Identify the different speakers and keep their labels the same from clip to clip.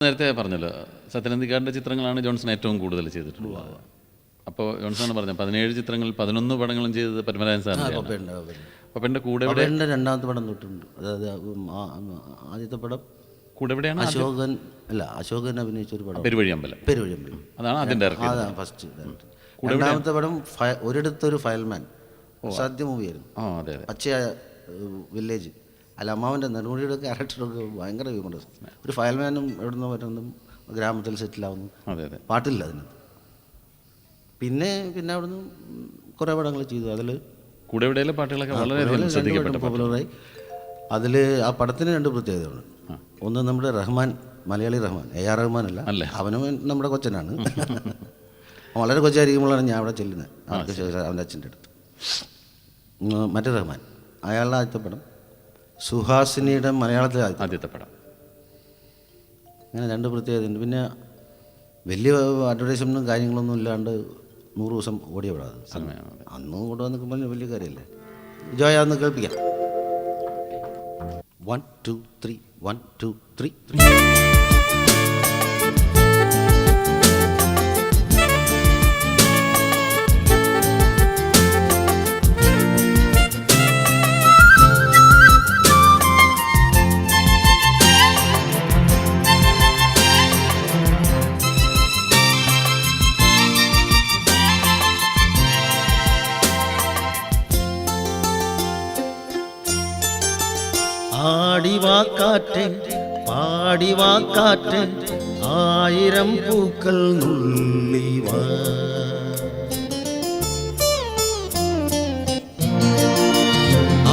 Speaker 1: നേരത്തെ പറഞ്ഞല്ലോ, സത്യനന്ദിക്കാടിൻ്റെ ചിത്രങ്ങളാണ് ജോൺസൺ ഏറ്റവും കൂടുതൽ ചെയ്തിട്ടുള്ളത്. അപ്പോൾ ജോൺസൺ പറഞ്ഞു 17 ചിത്രങ്ങളിൽ 11 പടങ്ങളും ചെയ്തത് പത്മരാജൻ സാറിൻ്റെ. പപ്പൻ്റെ കൂടെ
Speaker 2: രണ്ടാമത്തെ പടം തൊട്ടുണ്ട്. അതായത് ആദ്യത്തെ പടം
Speaker 1: കൂടെ എവിടെയാണ്
Speaker 2: അശോകൻ അഭിനയിച്ച ഒരു പടം
Speaker 1: പെരുവഴിയമ്പലം. അതാണ് ആദ്യം ഡയറക്ടർ.
Speaker 2: അതാണ് ഫസ്റ്റ് ഡയറക്ടർ. രണ്ടാമത്തെ പടം ഒരിടത്തൊരു ഫയൽമാൻ, സാധ്യ മൂവിയായിരുന്നു.
Speaker 1: അതെ,
Speaker 2: പച്ചയായ വില്ലേജ്. അല്ല, അമ്മാവൻ്റെ നെടുമുടിയുടെ ക്യാരക്ടറൊക്കെ ഭയങ്കര ഹ്യൂമറസ്. ഒരു ഫയൽമാനും എവിടുന്നോ വരുന്നതും ഗ്രാമത്തിൽ സെറ്റിലാവുന്നു. പാട്ടില്ല അതിനകത്ത്. പിന്നെ അവിടുന്ന് കുറേ പടങ്ങൾ ചെയ്തു. അതിൽ
Speaker 1: കൂടെ എവിടെയുള്ള പാട്ടുകളൊക്കെ വളരെ
Speaker 2: പോപ്പുലറായി. അതിൽ ആ പടത്തിന് 2 പ്രത്യേകതകളുണ്ട്. ഒന്ന്, നമ്മുടെ റഹ്മാൻ, മലയാളി റഹ്മാൻ, AR റഹ്മാൻ അല്ല, അവനും നമ്മുടെ കൊച്ചനാണ്. വളരെ കൊച്ചായിരിക്കുമ്പോഴാണ് ഞാൻ അവിടെ ചെല്ലുന്നത്, അവൻ്റെ അച്ഛൻ്റെ അടുത്ത്. മറ്റേ റഹ്മാൻ, അയാളുടെ ആദ്യത്തെ പടം സുഹാസിനിയുടെ മലയാളത്തിലെ
Speaker 1: ആദ്യത്തെ പടം.
Speaker 2: അങ്ങനെ 2 പ്രത്യേകതയുണ്ട്. പിന്നെ വലിയ അഡ്വർടൈസ്മെൻറ്റും കാര്യങ്ങളൊന്നും ഇല്ലാണ്ട് 100 ദിവസം ഓടിയ പടം. അന്നും കൂടെ വന്നിക്കുമ്പോൾ വലിയ കാര്യമല്ലേ. ജോയ ഒന്ന് കേൾപ്പിക്കാം. 1 2 3 1 2 3 ആടിവാക്കാറ്റ് പാടിവാക്കാറ്റ് 1000 പൂക്കൾ നുള്ളിവാ.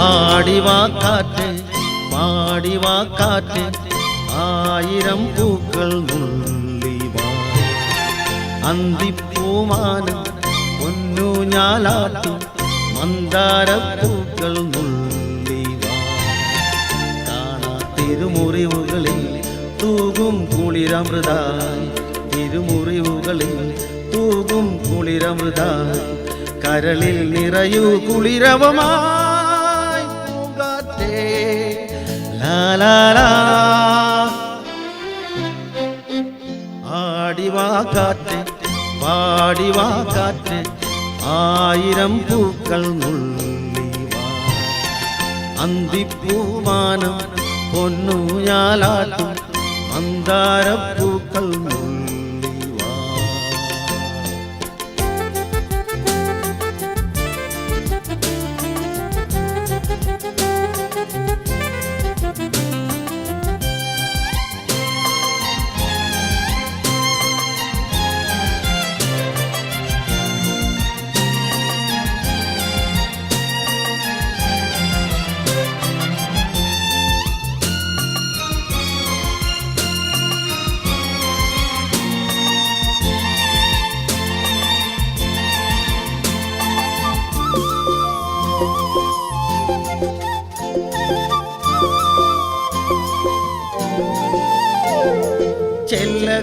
Speaker 2: ആടിവാക്കാറ്റ് പാടിവാക്കാറ്റ് 1000 പൂക്കൾ നുള്ളിവാ. അന്തിപ്പൂമാനം പൊന്നു ഞാലാട്ടു മന്ദാരപ്പൂക്കൾ തിരുമുറിവുകളിൽ തൂകും കുളിരമൃതായി. തിരുമുറിവുകളിൽ തൂകും കുളിരമൃതായി. കരളിൽ നിറയൂ കുളിരവമായി പൂങ്കാറ്റേ ലാലാ. ആടിവാക്കാറ്റ് പാടിവാക്കാറ്റ് 1000 പൂക്കൾ നുള്ളിവാ. അന്തിപ്പൂമാനം പൊന്നു ഞാലാട്ടും മന്ദാരപ്പൂക്കൾ നുള്ളിവാ.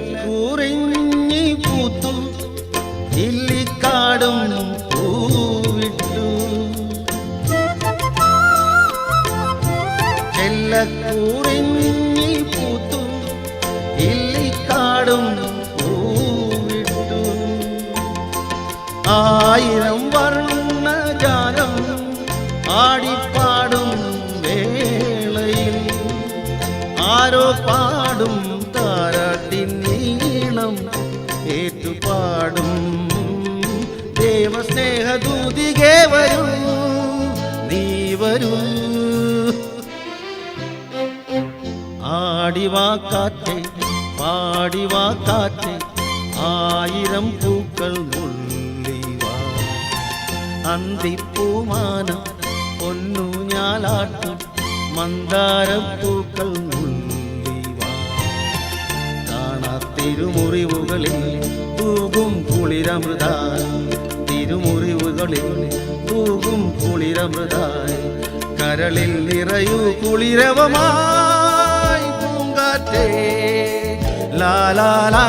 Speaker 2: ചെല്ലക്കൂറിഞ്ഞി പൂത്തു ഇല്ലിക്കാടും പൂവിട്ടു. ചെല്ലക്കൂറിഞ്ഞി പൂത്തു ഇല്ലിക്കാടും പൂവിട്ടു. 1000 വർണ്ണജാലം ആടിപ്പാടും വേളയിൽ ആരോ പാടും താരാട്ടിനീണം ഏറ്റുപാടും. ദേവസ്നേഹദൂതികേ വരൂ നീ വരൂ. ആടിവാക്കാറ്റെ പാടിവാക്കാറ്റെ 1000 പൂക്കൾ നുള്ളിവാ. അന്തിപ്പൂമാനം പൊന്നു ഞാലാട്ടും മന്ദാരപ്പൂക്കൾ നുള്ളിവാ. തിരുമുറിവുകളിൽ തൂകും കുളിരമൃതായി. തിരുമുറിവുകളിൽ തൂകും കുളിരമൃതായി. കരളിൽ നിറയൂ കുളിരവമായി പൂങ്കാറ്റേ ലാലാ.